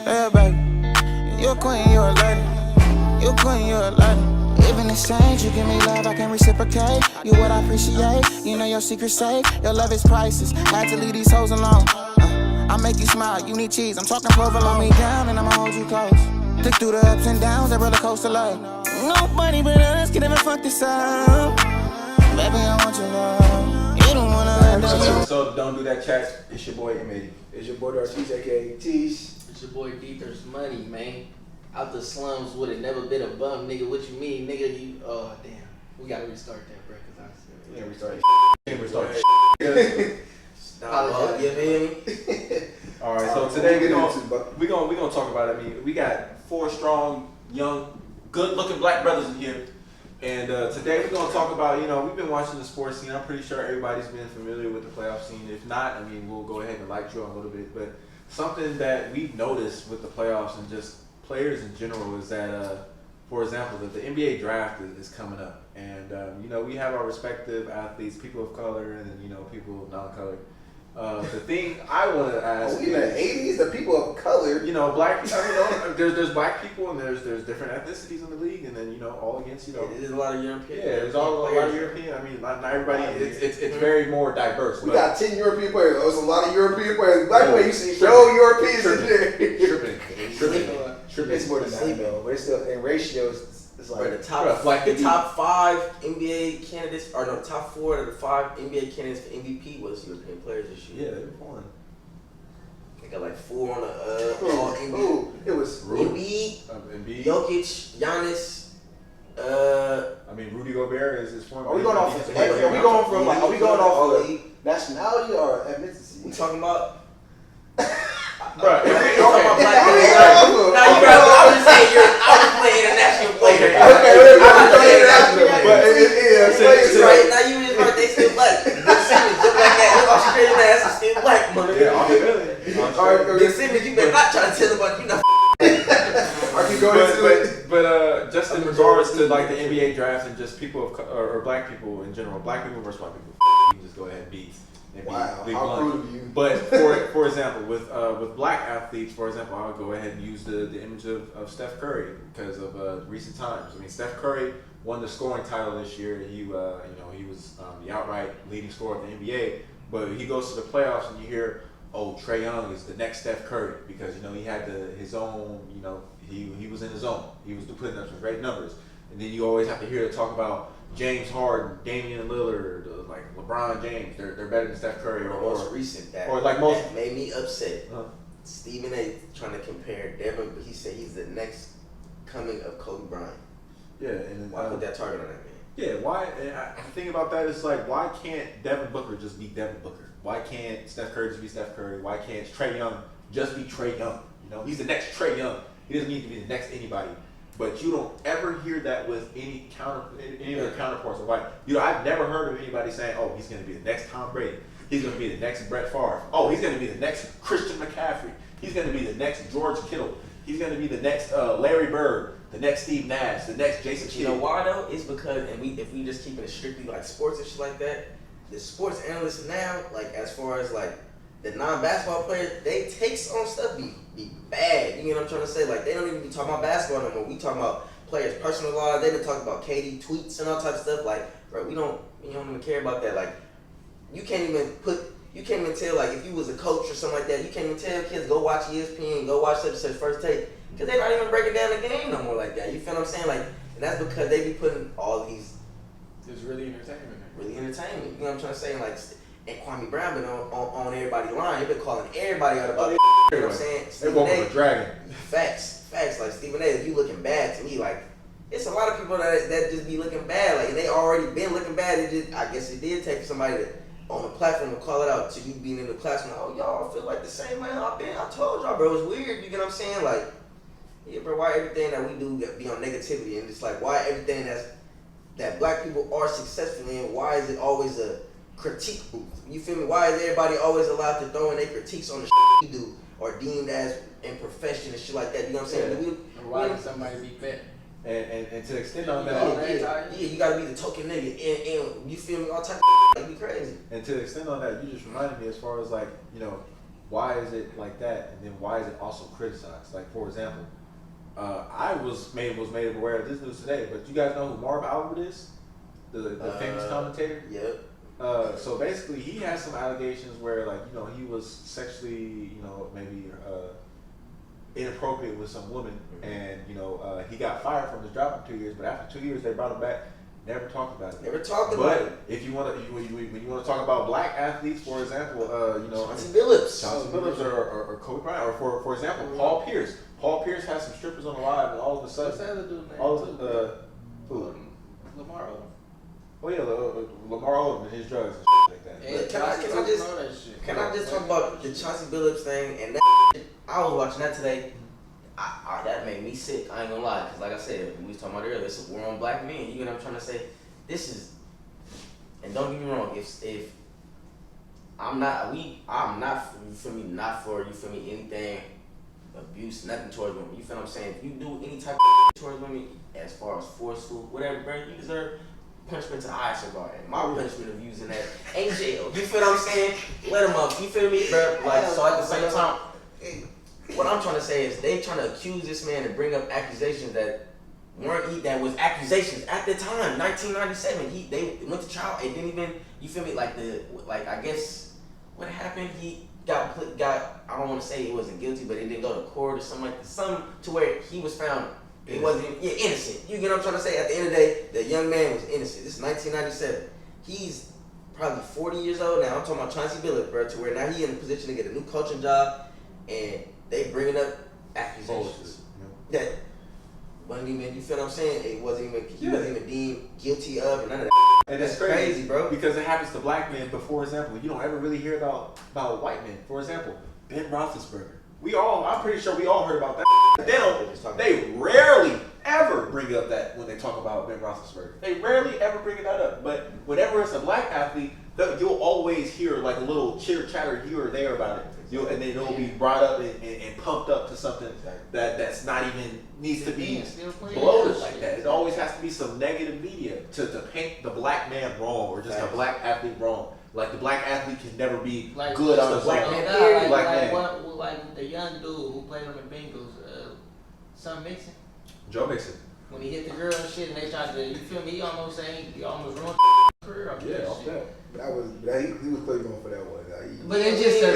Yeah, baby. You a queen, you a lady. You a queen, you a lady. Even exchange, you give me love, I can reciprocate. You what I appreciate, you know your secret safe. Your love is priceless, had to leave these hoes alone. I make you smile, you need cheese. I'm talking provolone me down and I'ma hold you close. Thick through the ups and downs, that roller coaster life. Nobody but us can ever fuck this up. Baby, I want your love. You don't wanna let them. So don't do that chat. It's your boy Eddie. It's your boy Dartish, aka Teach. It's your boy Deether's Money, man. Out the slums with it, never been a bum, nigga. What you mean, nigga? You, oh damn, we gotta restart that, bro. Cause I Yeah, restart. Apologize, you feel me? All right, so today we gonna talk about it. I mean, we got 4 strong, young, good-looking black brothers in here, and today we're gonna talk about. We've been watching the sports scene. I'm pretty sure everybody's been familiar with the playoff scene. If not, I mean, we'll go ahead and light you on a little bit. But something that we've noticed with the playoffs and just players in general is that, for example, that the NBA draft is coming up, and we have our respective athletes, people of color, and then people of non-color. The thing I want to ask in the 80s, the people of color. Black people. There's black people and there's different ethnicities in the league, and then all against There's a lot of European. Yeah, there's a lot of European. I mean, not everybody. It's very more diverse. We got 10 European players. There's a lot of European players. Black people, you see, show Europeans in there. Tripping. It's more than that though, but it's still in ratios. It's like the top 5 NBA candidates, or no, top 4 of the 5 NBA candidates for MVP was European players this year. Yeah, they were fun. They got like 4 on the all NBA. It was Embiid, Jokic, Giannis. I mean, Rudy Gobert is former. Are we going off nationality or ethnicity? We talking about. Bro, if we talking about black people, now you guys, I was just saying I'm just playing international player. Okay, right now you just right, they still black. Nick Simmons, just like that, his Australian ass is still black, mother. Yeah, Nick Simmons, you better not try to tell about But just in regards to like the NBA draft and just people of or black people in general, black people versus white people, you can just go ahead and beat. Wow, how rude of you. But for example, with black athletes, for example, I would go ahead and use the image of Steph Curry because of recent times. I mean, Steph Curry won the scoring title this year. He was the outright leading scorer of the NBA. But he goes to the playoffs and you hear, oh, Trae Young is the next Steph Curry because he had his own. He was in his zone. He was putting up some great numbers. And then you always have to hear talk about James Harden, Damian Lillard, like LeBron James. They're better than Steph Curry. Or most recent that made me upset. Stephen A. trying to compare Devin, but he said he's the next coming of Kobe Bryant. Yeah, and why put that target on that man? Yeah, why? And the thing about that is like, why can't Devin Booker just be Devin Booker? Why can't Steph Curry just be Steph Curry? Why can't Trae Young just be Trae Young? He's the next Trae Young. He doesn't need to be the next anybody. But you don't ever hear that with any of their counterparts of white. I've never heard of anybody saying, "Oh, he's going to be the next Tom Brady. He's going to be the next Brett Favre. Oh, he's going to be the next Christian McCaffrey. He's going to be the next George Kittle. He's going to be the next Larry Bird, the next Steve Nash, the next Jason Kidd." You know why though? It's because, and if we just keeping it strictly like sports and shit like that, the sports analysts now, like as far as like the non-basketball players, they take on stuff be bad. You know what I'm trying to say? Like they don't even be talking about basketball no more. We talking about players' personal lives. They been talking about KD tweets and all types of stuff. Like, bro, we don't even care about that. Like, you can't even tell like if you was a coach or something like that. You can't even tell kids go watch ESPN, go watch such and such First Take because they're not even breaking down the game no more like that. You feel what I'm saying? Like, and that's because they be putting all these. It's really entertainment. Really entertainment. You know what I'm trying to say? Like. And Kwame Brown been on everybody's line. He been calling everybody out about it. You know what I'm saying? They walk with a dragon. Facts. Like Stephen A. If you looking bad to me, like it's a lot of people that just be looking bad. Like and they already been looking bad. I guess it did take somebody on the platform to call it out to you being in the classroom. Like, oh y'all feel like the same man I told y'all, bro. It's weird. You get what I'm saying? Like, yeah, bro. Why everything that we do be on negativity and just like why everything that black people are successful in? Why is it always a critique booth? You feel me? Why is everybody always allowed to throw in their critiques on the shit we do or deemed as imperfection and shit like that? You know what I'm saying? Yeah. Why does somebody be fat? And to extend on that, yeah, you gotta be the token nigga, and you feel me? All type of like be crazy. And to extend on that, you just reminded me as far as like why is it like that, and then why is it also criticized? Like, for example, I was made aware of this news today, but you guys know who Marv Albert is, the famous commentator. Yep. So basically, he has some allegations where, like, you know, he was sexually, you know, maybe inappropriate with some woman, and you know, he got fired from his job for 2 years. But after 2 years, they brought him back. Never talked about it. Never talked about it. But if you want to, when you want to talk about black athletes, for example, you know, Chauncey Billups, or Kobe Bryant, or for example, Paul Pierce. Paul Pierce has some strippers on the live, and all of a sudden, What's that other dude name? all of who? Lamar Odom. Oh yeah, Lamar Odom and his drugs and shit like that. Yeah, Can I just talk about the Chauncey Billups thing and that shit? I was watching that today. That made me sick. I ain't gonna lie, cause like I said, we was talking about earlier, it's a war on black men. You know what I'm trying to say? This is, and don't get me wrong, if I'm not, you feel me, not for, you feel me, anything, abuse, nothing towards women. You feel what I'm saying? If you do any type of towards women, as far as forceful, whatever, bro, you deserve punishment to highest regard. And my punishment of using that ain't jail. You feel what I'm saying? Let them up. You feel me, bro? Like, so at the same time, what I'm trying to say is they trying to accuse this man and bring up accusations that that was accusations at the time, 1997. They went to trial and didn't even, you feel me, like I guess what happened, he got I don't want to say he wasn't guilty, but it didn't go to court or something like that, something to where he was found he wasn't innocent. You get what I'm trying to say? At the end of the day, the young man was innocent. This is 1997. He's probably 40 years old now. I'm talking about Chauncey Billups, bro, to where now he in a position to get a new coaching job, and they bringing up accusations that wasn't even, you feel what I'm saying? He wasn't even deemed guilty of or none of that. And it's crazy, bro, because it happens to black men. But for example, you don't ever really hear about white men. For example, Ben Roethlisberger. I'm pretty sure we all heard about that. They rarely ever bring up that when they talk about Ben Roethlisberger. They rarely ever bring that up. But whenever it's a black athlete, you'll always hear like a little chitter chatter here or there about it. And then it'll be brought up and pumped up to something that's not even needs to be bloated like that. It always has to be some negative media to paint the black man wrong or just a black athlete wrong. Like the black athlete can never be like, good on his own. Like the young dude who played on the Bengals, son Mixon. Joe Mixon. When he hit the girl and shit, and they tried to, you feel me? He almost ruined career. Yeah, off that. He was clearly going for that one. But it's just why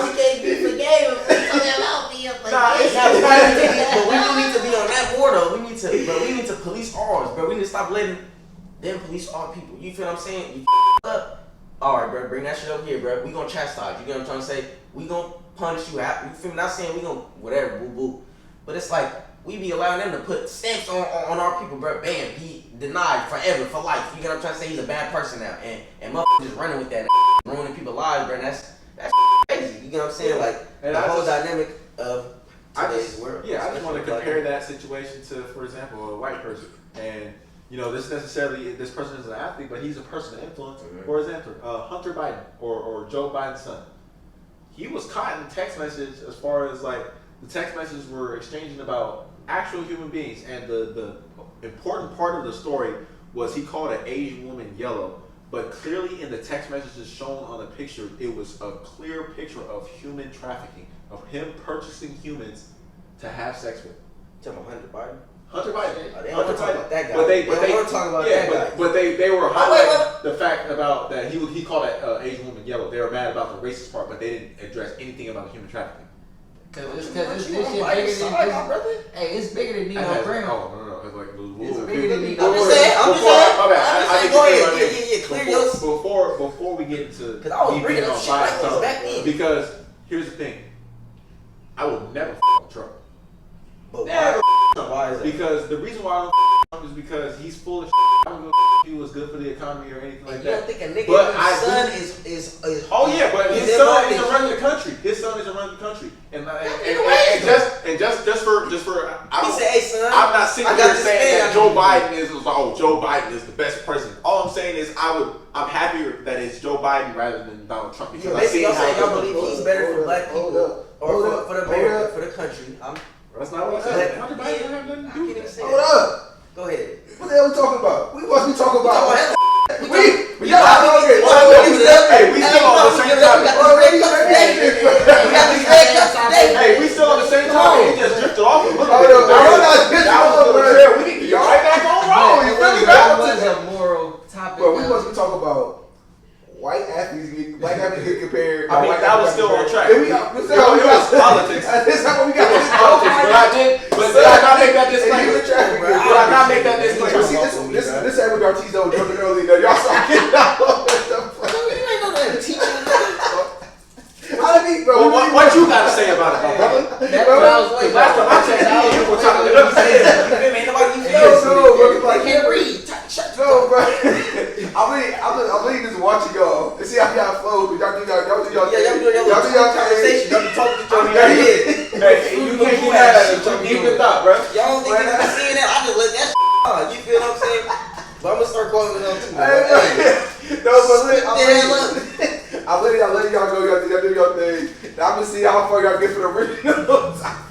we can't be forgave? But we do need to be on that board though. We need to police ours, bro. We need to stop letting them police our people. You feel what I'm saying? You up. Alright, bro, bring that shit up here, bro. We gonna chastise. You get what I'm trying to say? We gonna punish you out. You feel me? Not saying we gonna whatever, boo boo. But it's like we be allowing them to put stamps on our people, bro. Bam, he denied forever, for life. You get what I'm trying to say? He's a bad person now. And motherfuckers just running with that, ruining people's lives, bro. That's crazy. You get what I'm saying? Like and the whole dynamic of today's world. Yeah, I just want to compare that situation to, for example, a white person. And you know, this person is an athlete, but he's a person of influence. Mm-hmm. For example, Hunter Biden or Joe Biden's son. He was caught in text message as far as like the text messages were exchanging about actual human beings, and the important part of the story was he called an Asian woman yellow, but clearly in the text messages shown on the picture, it was a clear picture of human trafficking, of him purchasing humans to have sex with. You talking about Hunter Biden? Hunter Biden. They don't want to talk about that guy. But they want to talk about that guy. But they were highlighting the fact about that he called that Asian woman yellow. They were mad about the racist part, but they didn't address anything about human trafficking. Because this shit bigger than hey, it's bigger than Nino Brown. Oh no, it's like it's bigger than Nino. I'm just saying. Go ahead. Clear yours. Before we get into because I was bringing up shit like this back then. Because here's the thing, I will never with Trump. But never why is that? Because the reason why I don't Trump is because he's full of I don't know if he was good for the economy or anything like that. You don't think a nigga whose son is oh yeah, but his son is running the country. His son is running the country, and just for he said, hey son, I'm not sitting here saying that Joe Biden is Joe Biden is the best president. All I'm saying is I'm happier that it's Joe Biden rather than Donald Trump because I see how y'all believe he's better for black people or for the America, for the country. That's not what I said. Hunter Biden don't have nothing to do with it. Hold up. Go ahead. What the hell are we talking about? We must be talking about. We We still on the same topic. Hey, we still on the same topic. It just drifted off a little bit. We need to get right back on roll. You feel me? That was a moral topic. Bro, we supposed to talk about white athletes get compared. I mean, that was still on track. It was politics. That's not what we got. It was politics, but did I not make that disclaimer? Did I not make that disclaimer? See, this Edward Ortizo jumping early. Y'all saw getting out of stuff. I mean, bro, what you got to say about it, brother? That's what I was waiting. Last time I checked, you were trying to let us say I can't read. no, bro. I'm really just watching y'all and see how y'all flow. Y'all do y'all thing. Y'all do y'all conversation. Y'all be talking to each other in your head. Hey, you can't do that. Deep in thought, bro. Y'all don't think that I'm seeing that? I just let that on. You feel what I'm saying? But I'm gonna start calling it on too. No, but I'm letting y'all go. Y'all do your thing. I'm gonna see how far y'all get for the original topic.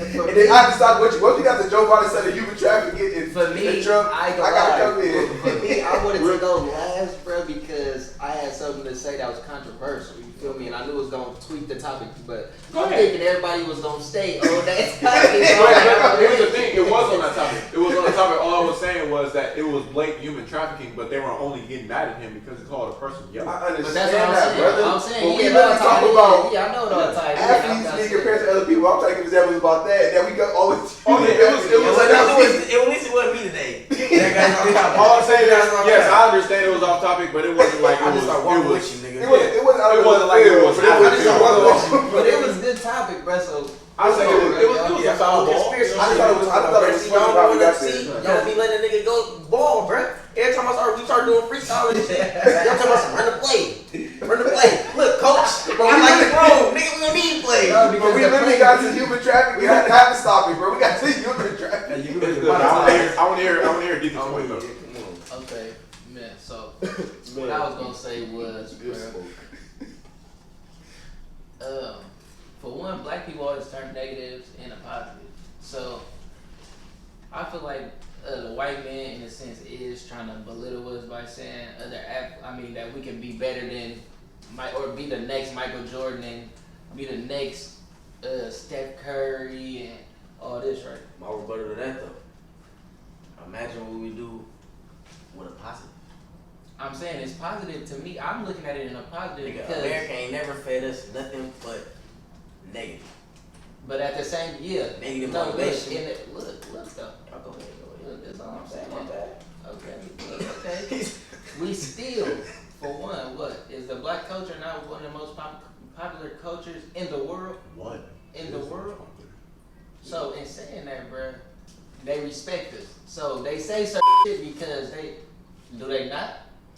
And then I decide what you got the Joe Biden said the human trafficking in For me, in Trump. I gotta come in. For me, I wanted to go last, bro, because I had something to say that was controversial. You feel me? And I knew it was gonna tweak the topic, but I'm thinking everybody was gonna stay on that topic. Here's the thing. It was on that topic. It was on the topic. All I was saying was that it was blatant human trafficking, but they were only getting mad at him because he called a person yellow. I understand But that's what that, brother. I'm saying. But we literally talk about I know what I'm talking athletes being compared to other people. I'm trying to give examples about that. And then we go always. Oh yeah, it was like At least it wasn't me today. all I'm saying is, yes, I understand it was off topic, but it wasn't like I just start walking with you, nigga. It wasn't like it was. But it was a good topic, bro. So I say it was a foul ball. I thought it was funny how we got there. Y'all be letting a nigga go ball, bro. Every time we start doing freestyle and shit, y'all talking about some run the play. Look, coach, I like the bro. Nigga, we don't need play. But we literally got to human trafficking. We had to stop it, bro. We got to human trafficking. It's good. I want to hear a deeper point though. okay, man. So what I was gonna say was, for one, black people always turn negatives into positive. So I feel like the white man, in a sense, is trying to belittle us by saying that we can be better than, or be the next Michael Jordan and be the next Steph Curry and all this, right? My rebuttal to that though. Imagine what we do with a positive. I'm saying it's positive to me. I'm looking at it in a positive because America ain't never fed us nothing but negative. But at the same, Negative no, motivation. Look though. Y'all go ahead. Look, that's all I'm saying. My bad. Okay. We still, for one, what is the black culture now one of the most popular cultures in the world? What? In the world. So in saying that, bruh, they respect us. So they say certain shit because do they not?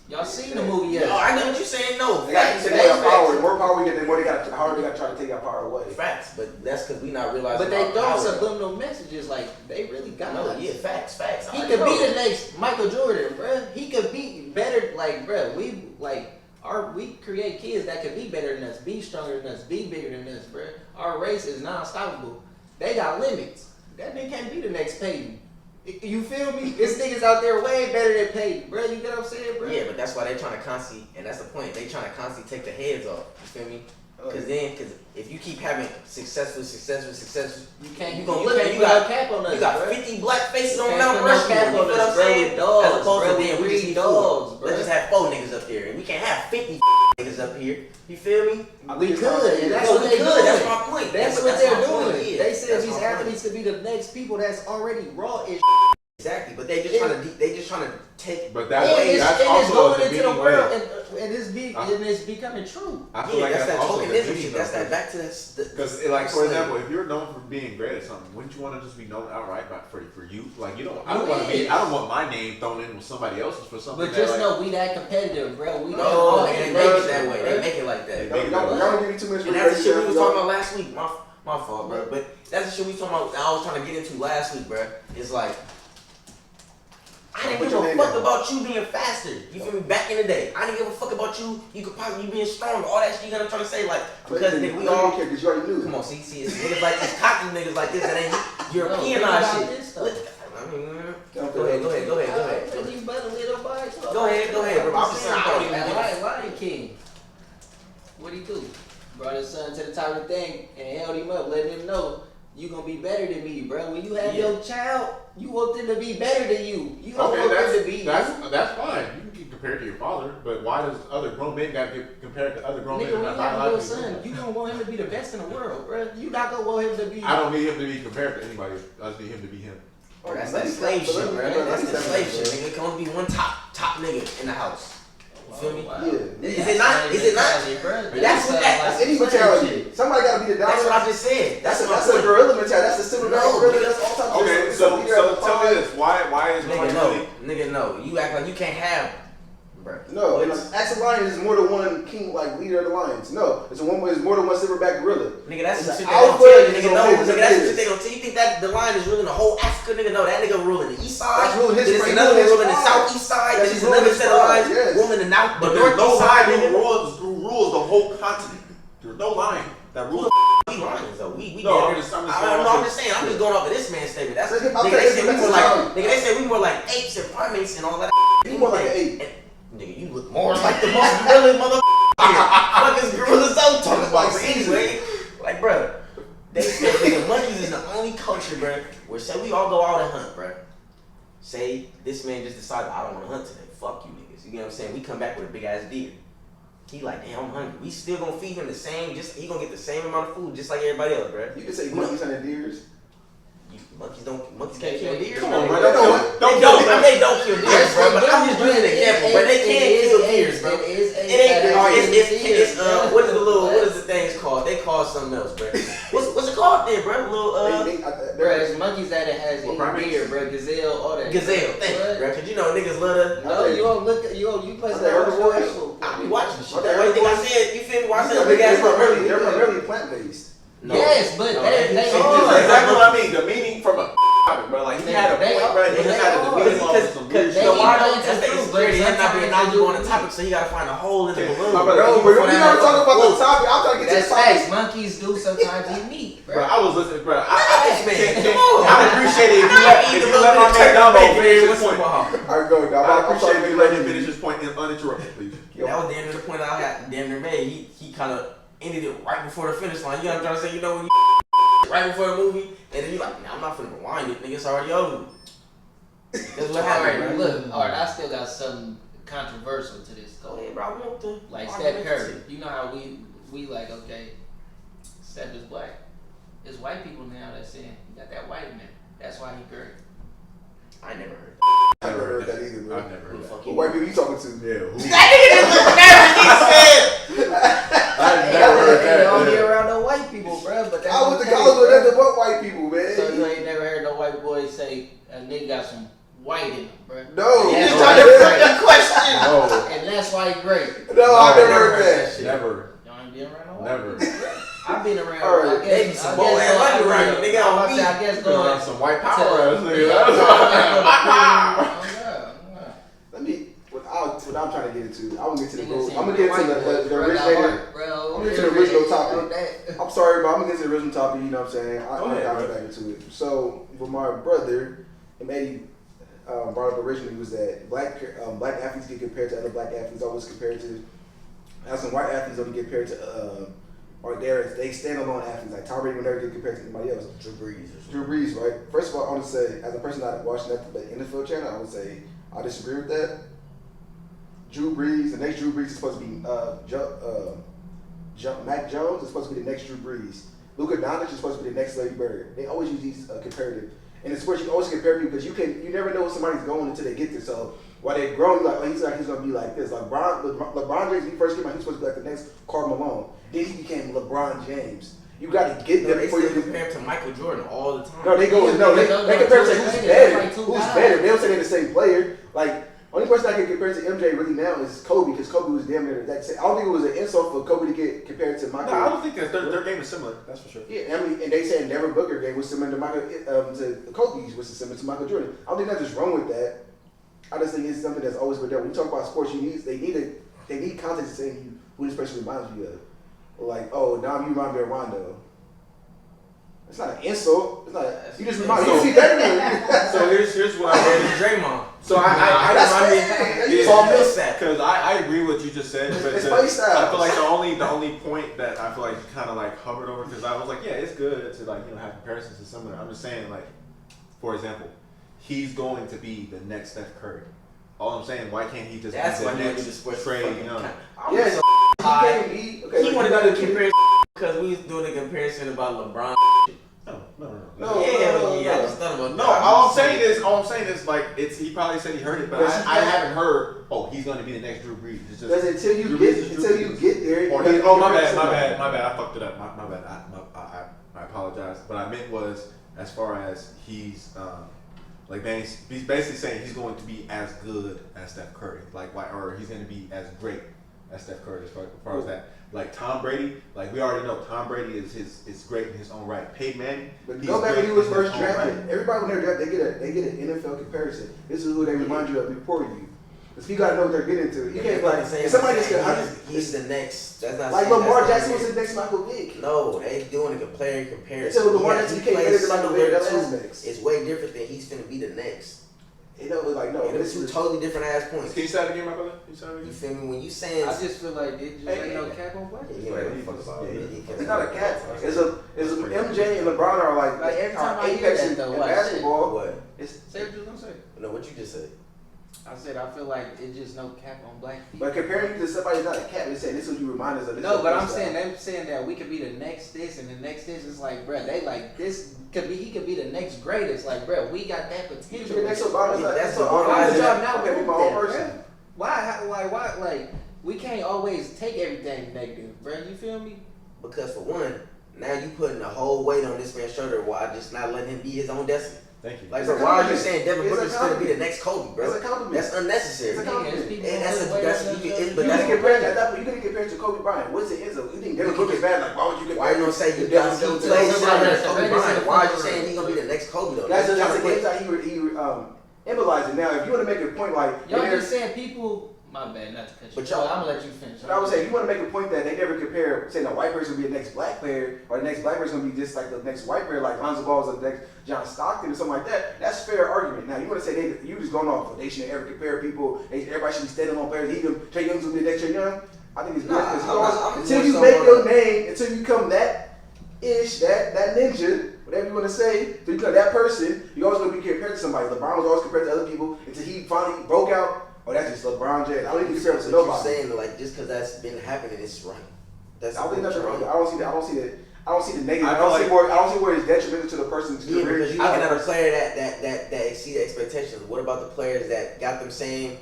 Y'all seen the movie yet? No, I know what you're saying. No, They got facts. to take our power. The more power we get, the more the harder they got to try to take our power away. Facts, but that's because we not realizing. But they our don't power. subliminal messages like they really got No, us. yeah, facts. He could be the next Michael Jordan, bruh. He could be better, like, bruh. We create kids that could be better than us, be stronger than us, be bigger than us, bruh. Our race is non-stoppable. They got limits. That nigga can't be the next Peyton. You feel me? There's niggas out there way better than Peyton, bruh. You get what I'm saying, bruh? Yeah, but that's why they trying to constantly, and that's the point. They trying to constantly take the heads off. You feel me? Because if you keep having successful, You can't. You gonna You look can't at you put got no cap on us, you got bruh. 50 black faces You on can't Mount put no Rushmore. cap You on know what us, I'm bro. saying? We dogs, As opposed bro. to then we just We need dogs, four. bro. Let's just have 4 niggas up there, and we can't have 50 niggas up here. You feel me? We could, and that's No, what we they could. doing. That's my point. That's But what they're my point, doing. yeah. They said That's these my point. athletes could be the next people that's already raw as Exactly, but they just trying to take. But and that's it's also going a into the demeaning world, way. and it's becoming true. I feel Yeah, like that's that also tokenism demeaning shit. That's though, that back to that. Because, like, for example, if you're known for being great at something, wouldn't you want to just be known outright for you? Like, you don't. I don't want my name thrown in with somebody else's for something. But just know we that competitive, bro. We No, that they make it that way. They make it like that. Y'all give me too much. And that's the shit we was talking about last week. My fault, bro. But that's the shit we was talking about. I was trying to get into last week, bro. It's like I didn't give a fuck about you being faster. You feel me? Back in the day, I didn't give a fuck about you. You could possibly being stronger. All that shit you gotta try to say, like because nigga, we all. Because you already knew. Come on, see, it's niggas like this, cocky niggas like this that ain't Europeanized shit. I mean, go ahead. These better little boys. Go ahead, bro. I'm just saying, I don't even give a Lion King. What'd he do? Brought his son to the top of the thing and held him up, letting him know you gonna be better than me, bro. When you have your child, you want them to be better than you. You don't want them to be. That's fine. You can get compared to your father, but why does other grown men got to get compared to other grown men? Nigga, when Not you have your biologically? son, you don't want him to be the best in the world, bro. You not gonna want him to be. I don't need him to be compared to anybody. I just need him to be him. Bro, that's that slave shit, bro. That's that slave shit, nigga. It can only be one top nigga in the house. You feel me? Wow. Yeah. Is it not? That's what That's any mentality. Somebody gotta be the That's dominant. what I just said. That's my a point. gorilla mentality. That's the silverback No, gorilla. nigga. That's all types of Okay, shit. so tell me this. Why is Mike really? Nigga, no. You act like you can't have, bro. No, Axe the Lion is more than one king, like leader of the lions. No, it's more than one silverback gorilla. Nigga, that's It's some shit an they don't alpha tell you. and Nigga, it's no. a Nigga, that's some business. shit they don't tell you. You think that the lion is ruling the whole Africa? Nigga, no. That nigga ruling the east side. That's ruling his Then it's brain, another one ruling ruling the his pride. southeast side. That's Then it's ruling another his set of pride, lions yes. ruling the north, the But there's no northeast side, lion nigga. who rules the whole continent. There's no lion that rules. We lions though. We No, damn I'm near- just- I'm just I going don't know. off I'm this- just saying. I'm just going off of this man's statement. That's Okay, nigga. They say we that's more a like solid. nigga. They say we more like apes and primates and all that. You more like an ape. Nigga, you look more like the most gorilla motherfucker. Fuck is gorilla so talking about? But anyway, like, bro, they said nigga, monkeys is the only culture, bro, where say we all go out and hunt, bro. Say this man just decided I don't want to hunt today. Fuck you niggas. You get what I'm saying? We come back with a big ass deer. He like, damn, I'm hungry. We still gonna feed him the same. He gonna get the same amount of food just like everybody else, bro. You can say monkeys and deers. Monkeys can't kill deer. Come on, bro. They don't kill deer, Yes, bro. they But I'm do, just bro. using an example, but they can kill deer, bro. It is It ain't. It's bro. what is the little? What is the things called? They call something else, bro. What's it called then, bro? Little Bro, it's monkeys that it has What in primates? deer, bro. Gazelle, all that. gazelle. Thank you, bro. Cause you know niggas love to. No, you don't look. You play Are they herbivores? I be watching shit. Are they That's why I herbivores? said, you feel me? Why I said They're big ass primarily plant-based. No. Yes, but No, they That's are. exactly what I mean. The meaning from a bro. Like he had a They point, are- bro. He they just had a are. demeanor on some weird They shit. No, why eat don't plants that's the and fruit, insecurity? but That's not being sometimes knowledgeable on they the do topic, so you gotta find a hole in the balloon. Bro, but we never talk about the topic. I'm trying to get to That's the topic. facts. Monkeys do sometimes eat meat, Bro, bro. I was listening, bro. Facts, man. Come on. I appreciate it if you let my man Dumbo finish his point. All right, go, dog. I I'm appreciate sorry if you let him finish his point uninterrupted, please. That was the end of the point I got damn near made. He kind of ended it right before the finish line. You know what I'm trying to say? You know when you right before the movie, and then you like, nah, I'm not finna rewind it, nigga. It's already over. That's what happened, Alright, bro. look. Alright, I still got something controversial to this. Go ahead, bro. I want to. Like Steph Curry. You know how we like, okay, Steph is black. It's white people now that saying you got that white man. That's why he great. I never heard. I never heard that either, bro. I've never heard that. What white people you talking to? Yeah, who? That nigga just looked at me. He said. I've never heard They don't be that. around no white people, bro. But that's I went to okay, college with bro. nothing but white people, man. So you ain't never heard no white boy say a nigga got some white in him, bro. No, Yeah, just no, trying to that's flip right. the question. No, And that's why he great. No, I never heard that. never, Y'all ain't been around no white never. people. I've been around. All right. I They be guess. some I bold guess ass going- white around you, nigga, on I me. guess You around going. some white power ass nigga. Let me. What I'm trying to get into, I'm gonna get to the. Niggas I'm gonna get into the originator. Bro, I'm gonna get to the original topic. topic. I'm sorry, but I'm gonna get to the original topic. You know what I'm saying? Go ahead, I'll bro. get back into it. So, with my brother, and maybe brought up originally was that black athletes get compared to other black athletes. Always compared to, as some white athletes only get compared to, or they stand alone athletes. Like Tom Brady would never get compared to anybody else. Drew Brees, right? First of all, I want to say, as a person not watching that but NFL channel, I would say I disagree with that. Drew Brees, the next Drew Brees is supposed to be Mac Jones is supposed to be the next Drew Brees. Luka Doncic is supposed to be the next Larry Bird. They always use these comparative. And in sports, you can always compare people because you never know what somebody's going until they get there. So while they're growing, like he's gonna be like this. Like LeBron James, when he first came out, he was supposed to be like the next Karl Malone. Then he became LeBron James. You got to get there They before you still compare him to Michael Jordan all the time. No, they go. Yeah, No, they no, compare to two who's niggas, better. like two Who's guys. better? They don't say they're the same player. Like only person I can compare to MJ really now is Kobe because Kobe was damn near that. I don't think it was an insult for Kobe to get compared to Michael. No, I don't think that their game is similar. That's for sure. Yeah, I mean, and they said Devin Booker game was similar to Michael to Kobe's was similar to Michael Jordan. I don't think nothing's wrong with that. I just think it's something that's always been there. When you talk about sports, they need context to say who this person reminds you of. Like, oh, now you remind me of Rondo. It's not an insult. It's not. You just remind So- me. You see better. So here's what I It's Draymond. So I That's remind fair. me. You Paul Millsap. Because I agree with what you just said, but It's play styles. I feel like the only point that I feel like you kind of like hovered over, because I was like, yeah, it's good to like have comparisons to someone. I'm just saying, like, for example, he's going to be the next Steph Curry. All I'm saying, why can't he just That's be why the he next was sports Trey fucking Young? Yes. He can't be. Okay. He wanted to compare because we was doing a comparison about LeBron. No, Yeah, I just thought about No, that. all I'm saying is like he probably said he heard it, but Yes, I haven't heard. Oh, he's going to be the next Drew Brees. It's just Because until you Drew get Brees is Drew Brees. there. Or you he, gotta oh, my compare bad, somebody. I fucked it up. My bad. I apologize. What I meant was, as far as he's basically saying he's going to be as good as Steph Curry, or he's going to be as great as Steph Curry as far as that. Like Tom Brady, like we already know, Tom Brady is great in his own right. Peyton Manning, But he's go back when great he was in his first own drafted. right. Everybody when they're drafted, they get an NFL comparison. This is who they remind you of before you. Because you gotta know what they're getting into. You can't like somebody just he's the next. That's not like saying Lamar that's Jackson not was the next Michael Vick. No, they doing a comparison. So Lamar Jackson He can't plays better than Michael Vick. similar That's to- who's next. It's way different than he's finna be the next. You know, it's like no, And this it's two is totally different ass points. Can you say that again, my brother? Can you say that You again? feel me? When you saying, I just feel like it just ain't no cap on black. you know what the fuck about it. it's not a cat. It's MJ and LeBron are like Every time I hear apex that in though, like, basketball. What? say what you was gonna say. No, what you just said. I said I feel like it's just no cap on black people. But comparing you to somebody that's not a cat, they're saying this is what you remind us of. This No, is but your I'm style. saying them saying that we could be the next this and the next this. It's like, bruh, they like this could be. He could be the next greatest. Like, bruh, we got that You potential. should be the next Obama. That's what the one Why I would said. y'all not Okay, be want my own that, person. bruh? Why? Like, we can't always take everything negative, bruh. You feel me? Because for one, now you putting the whole weight on this man's shoulder while just not letting him be his own destiny. Thank you. Like, It's bro, a why are you compliment. saying Devin It's a Booker's gonna be the compliment. next Kobe, bro? It's a compliment. That's unnecessary. It's a compliment. And That's but But that's comparing at that point, you could compare it to Kobe Bryant. What's it? You think Devin Booker's bad? Like, why would you compare? Why you gonna say you Devin got he Booker? plays That's similar to a- Kobe that's a- Bryant? Why are you saying he gonna be the next Kobe though? That's trying a to game put- that he embolizing. Now, if you want to make a point like, Y'all just saying people. My bad, not to cut you. But But y'all- I'm gonna let you finish. but I would say if you want to make a point that they never compare, saying a white person will be the next black player, or the next black person will be just like the next white player, like Lonzo Ball is the next John Stockton or something like that. That's fair argument. Now you want to say you just going off, they shouldn't ever compare people. Everybody should be standing on players. Even Trey Young's will be the next Trey Young. I think it's good Nah, because I'm until more you so make on your the- name, until you become that ninja, whatever you want to say, until you become that person, you're always going to be compared to somebody. LeBron was always compared to other people until he finally broke out. Oh, that's just LeBron James. I don't even compare him to But you're nobody. saying like just because that's been happening, it's right. That's I don't think nothing wrong. wrong. I don't see that. I don't see the negative. I I don't feel see where it's detrimental to the person's Yeah, career. because you're looking at a player that exceed expectations. What about the players that got them saying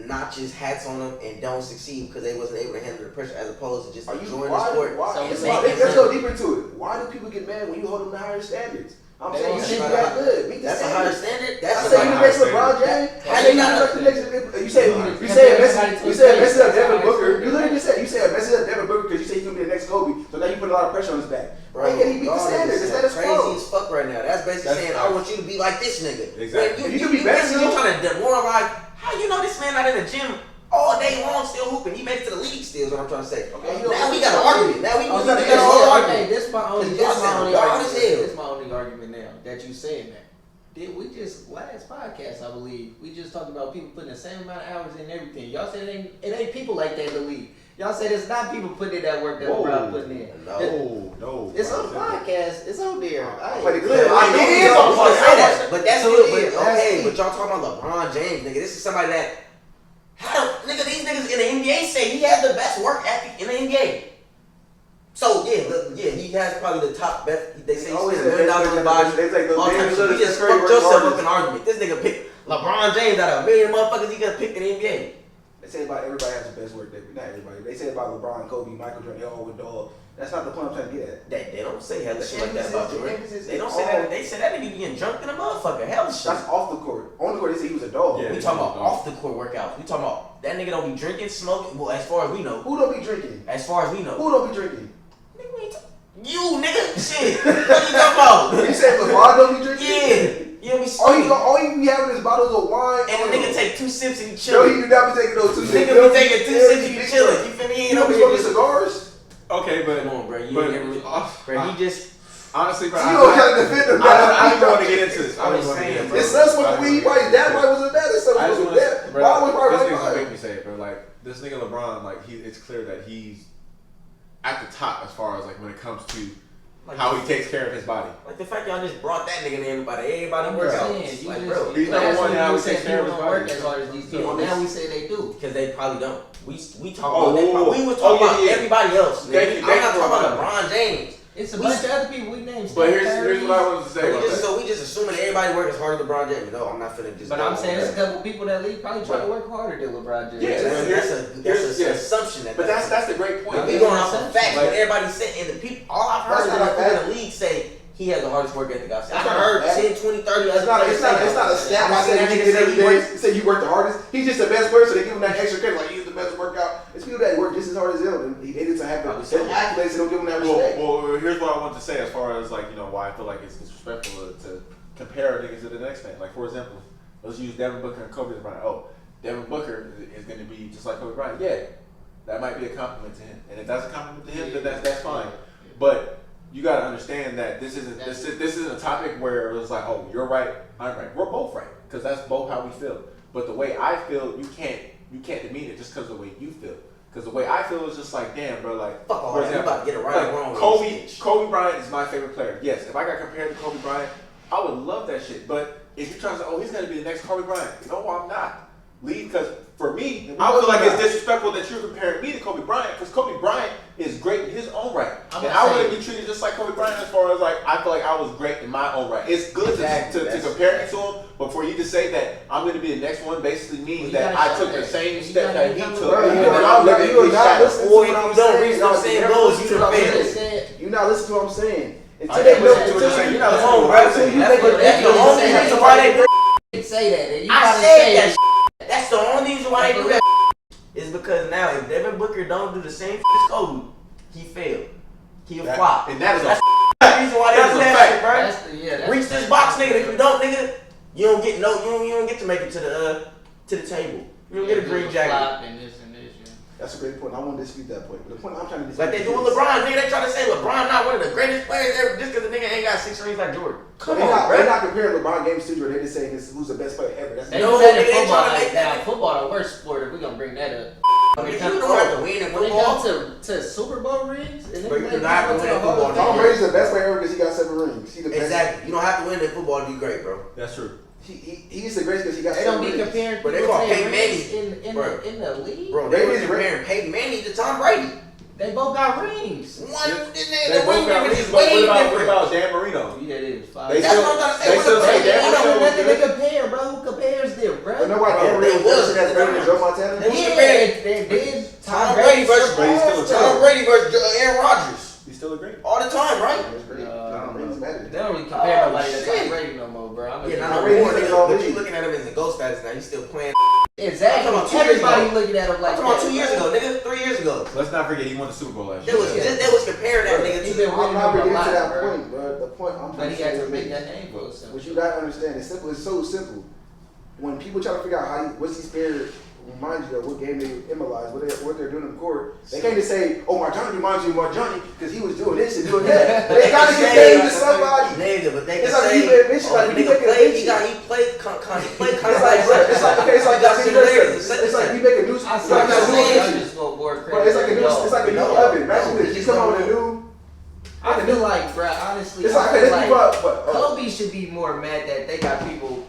notches, hats on them, and don't succeed because they wasn't able to handle the pressure, as opposed to just Are you enjoying the sport? why? So Let's it's go deeper into it. Why do people get mad when you hold them to higher standards? I'm They saying you don't should be say that good. Meet the That's a higher standard. standard. I That's say you a the higher next standard. LeBron James. How I they say you not the next. You say Devin Booker. You literally just said you say messing up Devin Booker because you say he's gonna be the next Kobe. So now you put a lot of pressure on his back. Bro, Why can't he beat the y'all standard? niggas The status crazy quo. as fuck right now. That's basically That's saying facts. I want you to be like this nigga. Exactly. You can be better than You him. trying to demoralize? How you know this man not in the gym all day long still hooping? He made it to the league still. Is what I'm trying to say. Okay, Now we got an argument. Now we Oh, got okay, a whole Okay, argument. this my only Y'all sound argument. wild as hell. This my only argument now that you saying that. Did we just last podcast? I believe we just talked about people putting the same amount of hours in everything. Y'all said it ain't people like that in the league. Y'all said it's not people putting in that work that Whoa. LeBron putting in. No. It's on the podcast. It's on there. But it clear. I know It you is don't on want to say podcast. that, but that's So it. it is. But, okay, That's but y'all talking about LeBron James, nigga. This is somebody that, these niggas in the NBA say he has the best work ethic in the NBA. So yeah, he has probably the top best. They say he Always spends $1 million on his body. They say the All James types of Lillard, shit. You just Steph Curry fucked work yourself hardest. up in an argument. This nigga picked LeBron James out of a million motherfuckers he could have picked in the NBA. They say about everybody has the best work ethic. Not everybody. They say about LeBron, Kobe, Michael Jordan, they all with dog. That's not the point I'm trying to get at. They don't say hella shit like that emphasis- about the Jordan. emphasis They don't is say all- that. They say that nigga being drunk than a motherfucker. Hell shit. That's off the court. On the court, they say he was a dog. Yeah. We talking about off the court workouts. We talking about that nigga don't be drinking, smoking. Well, as far as we know. Who don't be drinking? As far as we know. Who don't be drinking? Nigga, we ain't you, nigga. Shit. What you talking about? You said LeBron don't be drinking? Yeah. You know me All he be having is bottles of wine. And the nigga take 2 sips and he No, chillin'. he do not be taking those 2 sips. Nigga be taking 2 sips and he chillin'. You feel me? He You ain't don't over be here smoking just. cigars? Okay, but Come on, bro. You but ain't ever. Bro, he just. Honestly, bro, You don't try to defend him. I don't want to get into this. I don't I'm want to get saying, into bro. His this. son smoked weed. Why his dad probably wasn't bad. His son I just wasn't want bad. to, Why was this probably nigga's gonna right? make me say it, bro. Like this nigga LeBron, like it's clear that he's at the top as far as like when it comes to Like, how he takes care of his body. Like the fact y'all just brought that nigga to everybody I'm work just out. saying, you Like, just, bro, he's number one now. We He said takes care of people his don't work body. as hard as these people. Yeah. Now we say they do. because they probably don't. We talk Oh, about that. whoa, whoa. We was talking Oh, yeah, about yeah. everybody else. Thank Nigga. you, I'm thank not you, talking about LeBron. LeBron James. It's a bunch of other people we named. But Steph here's Curry. what I wanted to say about that. So we just assuming that everybody work as hard as LeBron James. No, I'm not finna just. But go I'm on saying that. there's a couple people that league probably try to work harder than LeBron James. Yeah, That's an assumption. But that's the great point. We going off of facts, Like- but everybody said, and the people, all I've heard That's is not that a people fact. in the league say he has the hardest work ethic. I've That's heard not a 10, 20, 30 It's not a stat. I said you did every day. Say you work the hardest. He's just the best player, so they give him that extra credit. Like he's the best workout. It's people that work just as hard as him, and they need to have the accolades. They don't give him that respect. Well, here's what I want to say as far as like why I feel like it's disrespectful to compare niggas to the next man. Like for example, let's use Devin Booker and Kobe Bryant. Oh, Devin Booker is going to be just like Kobe Bryant. Yeah, that might be a compliment to him, and if that's a compliment to him, then that's fine. But you got to understand that this isn't a topic where it's like, oh, you're right, I'm right. We're both right because that's both how we feel. But the way I feel, you can't demean it just because of the way you feel. Because the way I feel is just like, damn, bro, like, Fuck all for that. You example, about to get it right or wrong. Kobe Bryant is my favorite player. Yes, if I got compared to Kobe Bryant, I would love that shit. But if you're trying to say, oh, he's going to be the next Kobe Bryant, no, I'm not. Because for me, I feel like it's disrespectful that you're comparing me to Kobe Bryant because Kobe Bryant is great in his own right. And I want to be treated just like Kobe Bryant as far as like, I feel like I was great in my own right. It's good to compare me to him, but for you to say that I'm going to be the next one basically means that I took the same step that he took. You're not listening to what I'm saying. You're You're not listening to what I'm saying. I am listening to what you're saying. You're not listening to what I'm saying. That's the only reason why they say that. And you I gotta said say that. That's the only reason why they do that. Is because now if Devin Booker don't do the same as Kobe, he failed. He'll flop. And that is That's the reason why they do that shit, bro. Reach this box, nigga. If you don't, nigga, you don't get you don't get to make it to the table. You don't get a green jacket. And this and this, yeah. That's a great point. I won't dispute that point. But the point I'm trying to dispute Like they do with LeBron, nigga. They try to say LeBron not one of the greatest players ever just because the nigga ain't got 6 rings like Jordan. Come on, They're bro. not comparing LeBron James to Jordan. They're just saying who's the best player ever. That's They No, do that in they football. tryna make that- Now, football the worst sport. If we gonna bring that up. You don't have to win in When it comes football. to Super Bowl rings, and But you do not have to win in football. Tom Brady's the best player ever because he got 7 rings. He the best. Exactly. You don't have to win in football to be great, bro. That's true. He's the greatest because he got They 7 don't be rings. comparing But they people call to Peyton rings Manning. in the league. Bro, they Brady's was comparing Peyton Manning to Tom Brady. They both got rings. One, They the both ring got difference rings, is but way what different. about Dan Marino? Yeah, it is. Five. They That's still, what I'm trying to say. they What's still the say point? Dan Ain't no Marino was nothing to good. compare, bro. Who compares them, bro? But nobody Bro, ever they really was that's better than Joe Montana. They was Yeah, comparing they did. Tom Brady versus But he's still a Tom Brady versus Aaron Rodgers He's still a great. all the time, right? That's great. Tom Brady's better. They don't really compare Oh, nobody to shit. Tom Brady no more, bro. I'm Yeah, Tom not no Brady more, is nigga. all But league. you looking at him as a ghost status now. He's still playing. exactly. I'm talking about 2 years Everybody ago. looking at him like I'm talking about that. 2 years ago, nigga. 3 years ago. Let's not forget he won the Super Bowl last They year. was they was comparing that nigga He to. been I'm winning not over really a into lot, that bro. point, bro. The point I'm But trying he to had say to is make this. that name go simple. What you gotta understand, it's simple. It's so simple. When people try to figure out what's these players remind you of, what game they immortalize, what they're doing in the court, they can't just say, "Oh, Marjohnny reminds you of Marjohnny because he was doing this and doing that." They gotta compare him to somebody. Nigga, but they It's can like say, you made a bitch, oh, like, you nigga make a played, bitch. he played kind It's like, bro, it's like, okay, it's like got that similarities. It's like you make a new, I it's see like what you're a saying. new I issue. just go more crazy. Bro, it's like a new oven. Imagine this. You come out with a new. I feel like, bro, honestly, It's I like, feel let's like move up, but Kobe should be more mad that they got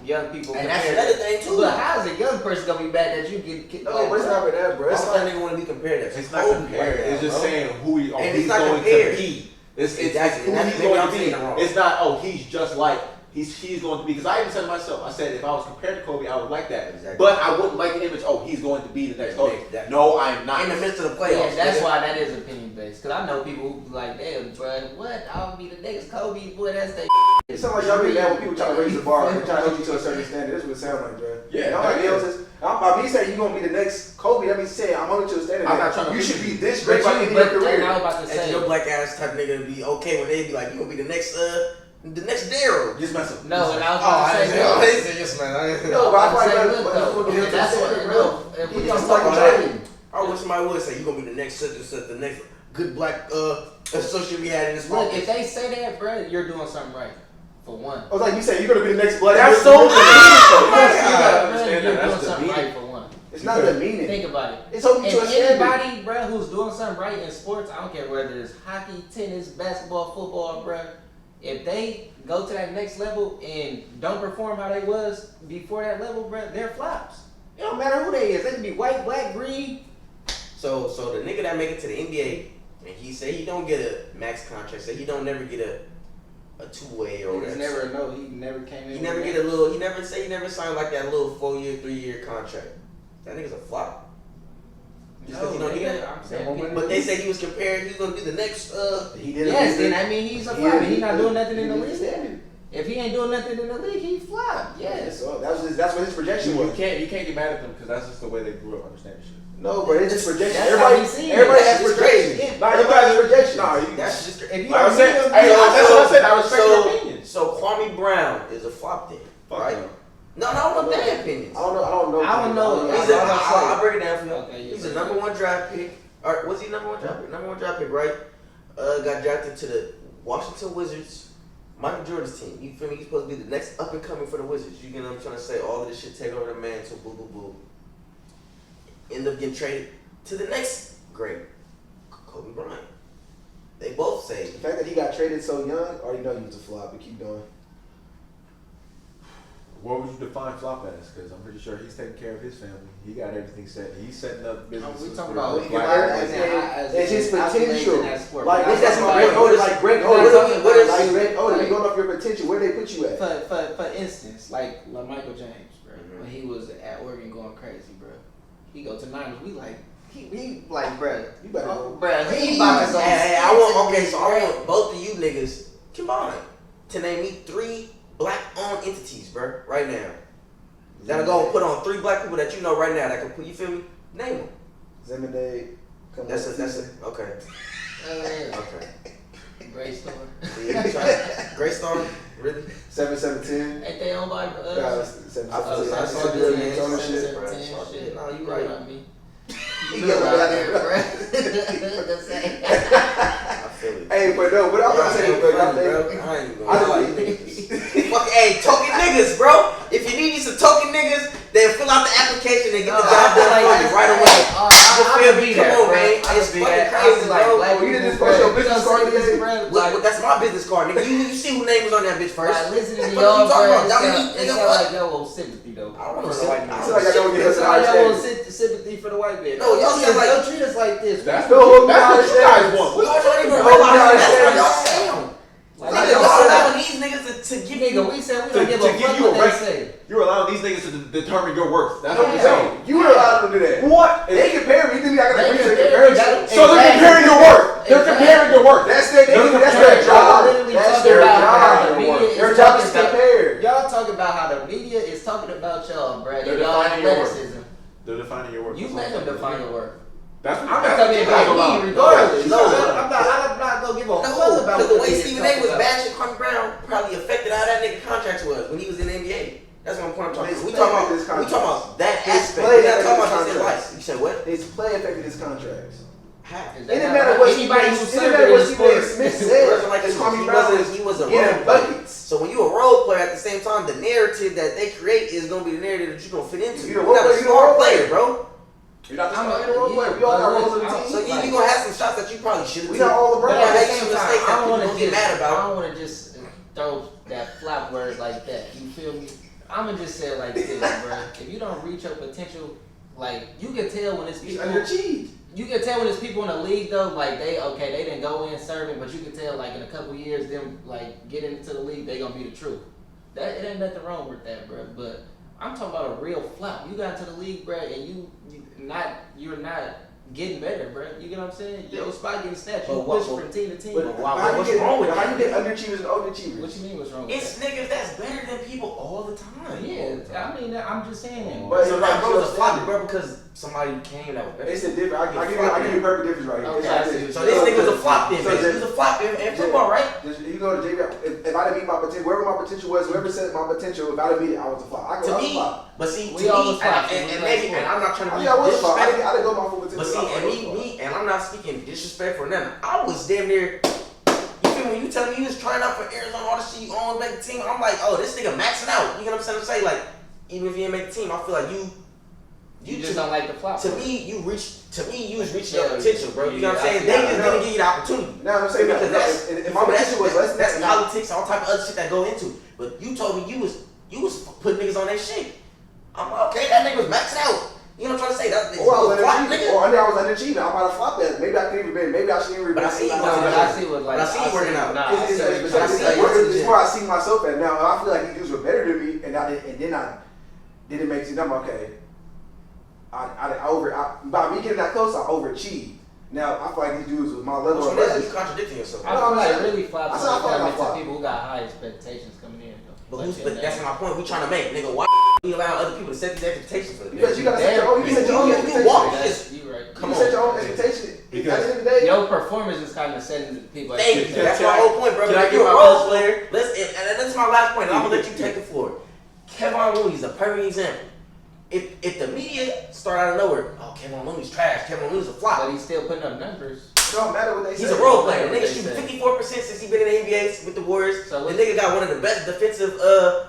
young people. And that's compared. another thing too. But how is a young person gonna be mad that you get? no, but it's not with that, bro. Why It's would that like nigga want to be compared? That's It's not Kobe compared. right now, It's just bro. saying who And it's he's not going compared. to be. It's Exactly. who And he's that's maybe going I'm to be. saying it wrong. It's not, oh, he's just like he's going to be. Because I even said to myself, I said if I was compared to Kobe, I would like that. Exactly. But I wouldn't like the image. Oh, he's going to be the next Kobe. Exactly. No, I'm not. In the midst of the Yeah, playoffs. that's nigga. why that is opinion based. Cause I know people who be like, damn, bro, what? I'll be the next Kobe, boy. That's the. it sounds like y'all be mad when people try to raise the bar and try to hold you to a certain standard. That's what it sounds like, bro. Yeah, I'm like, by me saying you're gonna be the next Kobe, that means saying I'm holding you to a standard. I'm not trying to you push should you. be this great by the end of But your then I career. was about to And say, your black ass type nigga to be okay when they be like, you gonna be the next Daryl. Just mess up. no, and I was Oh, about to say, look, said yes, man. No, but I I feel was like about to say, look, though, that's what, no, if we He gonna just talk like about Jordan. I wish somebody would say you gonna be the next such and such, the next good black So should we have in this Look, office? if they say that, bro, you're doing something right. For one. I was like, you said you're gonna be the next black. That's person. so mean. I understand you're that. doing That's something demeaning. right for one. It's not demeaning. Think about it. It's holding you to a And standard. anybody, bro, who's doing something right in sports, I don't care whether it's hockey, tennis, basketball, football, bro. If they go to that next level and don't perform how they was before that level, bro, they're flops. It don't matter who they is. They can be white, black, green. So the nigga that make it to the NBA and he say he don't get a max contract, say he don't never get a two-way or whatever. He never came in. He never get a little. He never signed like that little 4-year, 3-year contract. That nigga's a flop. Just because he don't get it. I'm saying, But they said he was compared. He was gonna be the next. He did. yes, then I mean he's a flop. He's not doing nothing in the league. Standard. If he ain't doing nothing in the league, he flop. Yes. So that's what his projection You was. can't get mad at them because that's just the way they grew up understanding shit. No, but it's just projection. That's how Everybody we see it. has That's just projection. crazy. Nah, everybody has projection. Nah, you That's just. If you Like I don't said, see him, hey, that's what I said. I respect your so, opinion. so Kwame Brown is a flop then, Fuck right? no. No, I don't know their opinions. I don't know. I don't know. He's I'll break it down for you. Okay, He's yeah. a number 1 draft pick. Or was he number 1 draft pick? Number 1 draft pick, right? Got drafted to the Washington Wizards, Michael Jordan's team. You feel me? He's supposed to be the next up and coming for the Wizards. You get what I'm trying to say? All of this shit take over the mantle, boo boo boo. End up getting traded to the next great, Kobe Bryant. They both say. The fact that he got traded so young, I already know he was a flop. But keep going. What would you define flop as? Because I'm pretty sure he's taking care of his family. He got everything set. He's setting up businesses. We talking for about black as It's his potential. Like that's that's what Greg Oden. Like Greg Oden. What is- Like Greg Oden. You going off your potential. Where they put you at? For instance, like Michael James, bro, when he was at Oregon going crazy, bro. He go to Niners. We like he like, bro. You better go. Bro, he about to go. Hey, I want both of you niggas combined to name me 3 black-owned entities, bro, right now. That'll go and put on 3 black people that you know right now that can put, you feel me? Name them. Zeminade. That's it. Okay. Okay. Great story. Great Star? Really? 7-7-10. Ain't they owned by I saw good, man. ownership. Shit. No, you right. on me. You get what I did, bro. I feel it. Hey, but no, what I'm gonna say, bro, I ain't even gonna lie, you niggas. Fuck, hey, token niggas, bro. If you need you some token niggas, then fill out the application and get the job done for you right away. You feel me? Come on, man. It's fucking crazy, bro. You didn't just post your business card today? That's my business card, nigga. You see who name was on that bitch first. Like, listen to What y'all, you talking bro. about? Dominique, It nigga, sound what? like y'all want sympathy, though. I don't want to I feel like I don't get us It's an like y'all want understanding. sympathy for the white man. No, y'all treat us like- don't treat us like this. That's No, hold what on, you guys want. We all trying to Hold on, realize that's what hold y'all on. saying. Like, Nigga, y'all allowing these niggas to give nigga, you. we said we To don't give give a you fuck a what they rank. say. You're allowing these niggas to determine your worth. That's what Yeah. you're saying. You were allowed to do that. What? They compare me. You think I got They to reach a compare- comparison? So they're comparing your worth. They're Exactly. comparing your worth. That's their comparing job. Literally That's talking their about how the job. media is Their job is talking about- compared. Y'all talk about how the media is talking about y'all, bro. They're And y'all defining your worth. athleticism. They're defining your worth. You let them define your worth. That's what I'm that's gonna come what in you guys by allow. me regardless. No. I'm not gonna give a fuck No, about because the what way they Stephen talk A was about. bashing Kwame Brown probably affected how that nigga contract was when he was in the NBA. That's what I'm talking about. His We play talking affected his about contracts. that His aspect. play We're not talking affected about his his contracts. advice. You said what? His play affected his contracts. How? Is It that didn't how- matter what anybody who Stephen served A. in what the Stephen A. sport. Smith It said. wasn't like It's he Kwame Brown was a role getting player. buckets. So when you a role player at the same time, the narrative that they create is gonna be the narrative that you're gonna fit into. You the You're not role a player, smart player, bro. You're not the I'm starting a- role player. We all got roles on the I'm- team. So you gonna have some shots that you probably should have We taken. not all But LeBron. you But at make the some same time, mistakes I that don't people want don't to get just, mad I about. don't want to just throw that flop word like that. You feel me? I'm gonna just say it like this, bro. If you don't reach your potential, like you can tell when it's He's people. underachieved. You can tell when it's people in the league though, like they didn't go in serving, but you can tell like in a couple years them like getting into the league, they gonna be the truth. That it ain't nothing wrong with that, bro. But I'm talking about a real flop. You got into the league, bro, and you're not getting better, bro. You get what I'm saying? Your spot getting snatched. You But what- push from team to team. But why- how what's you get wrong with how that? you get underachievers and overachievers? What you mean? What's wrong with It's niggas that's better than people all the time. that? Yeah, I mean, I'm just saying. But So it's like, not bro, it's a just flop, standard. bro, because somebody came that was better. It's a different. I give you a perfect difference right here. Okay, It's I like see this. So this nigga's a flop then, So man. just- He's a flop in football, right? Just, you go to JV. If I didn't meet my potential, wherever my potential was, whoever said my potential, if I didn't meet it, I was a flop. I To was a me, flop. but see, We to all me, was flops. and maybe, and I'm not trying to I be mean, I was a flop. I disrespectful. didn't go my full potential. But see, I was and a flop. me and I'm not speaking disrespect for nothing. I was damn near. You feel me? When you tell me you was trying out for Arizona, all this shit, you almost make the team. I'm like, oh, this nigga maxing out. You know what I'm saying? Like, even if you didn't make the team, I feel like you just don't like the flop. To me, you was reaching your potential, bro. You know what I'm saying? They just didn't give you the opportunity. No, I'm saying because that's not politics, all type of other shit that go into it. But you told me you was putting niggas on that shit. I'm like, okay, that nigga was maxing out. You know what I'm trying to say? That or I was underachieving. I'm about to flop that. Maybe I could even be. Maybe I shouldn't even. But I see you working out. It's where I see myself at now. I feel like these dudes were better than me, and then I didn't make it. I'm okay. By me getting that close, I overachieved. Now I feel like these dudes with my level of pressure. You contradicting yourself. I feel like really flops to people who got high expectations coming in. But that's my point. We trying to make, nigga. Why we allow other people to set these expectations for them? Because you gotta set your own. You set your own expectations. You right. You set your own expectations. At the end of the day, your performance is kind of setting people. Thank you. That's my whole point, bro. If you're a role player, and that's my last point. And I'm gonna let you take the floor. Kevon Looney's a perfect example. If the media start out of nowhere, oh, Kevon Looney's trash, Kevon Looney's a flop. But he's still putting up numbers. it don't matter what they say. He's a role player. The nigga shooting 54% since he been in the NBA with the Warriors. So the nigga got one of the best defensive